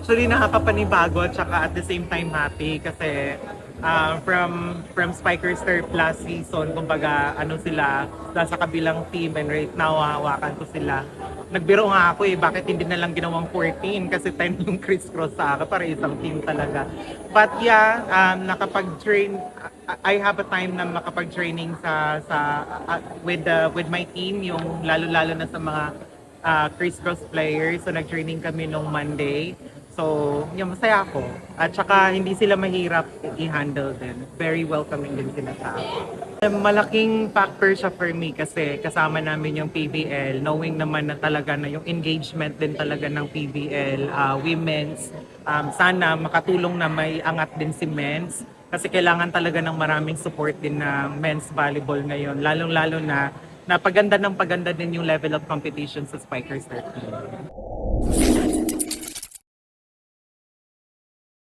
Actually, nakakapanibago at saka at the same time happy kasi from Spikers Third Plus season, kumbaga ano sila, nasa kabilang team and right now hahawakan ko sila. Nagbiro nga ako bakit hindi na lang ginawang 14 kasi 10 yung crisscross sa akin para isang team talaga. But yeah, nakapag-train, I have a time na makapag-training with my team, yung lalo-lalo na sa mga crisscross players. So nag-training kami nung Monday. So, yung masaya ako. At saka hindi sila mahirap i-handle din. Very welcoming din sila sa akin. Malaking factor siya for me kasi kasama namin yung PBL, knowing naman na talaga na yung engagement din talaga ng PBL, women's, sana makatulong na may angat din si men's kasi kailangan talaga ng maraming support din na men's volleyball ngayon, lalong-lalo na paganda ng paganda din yung level of competition sa Spikers 13.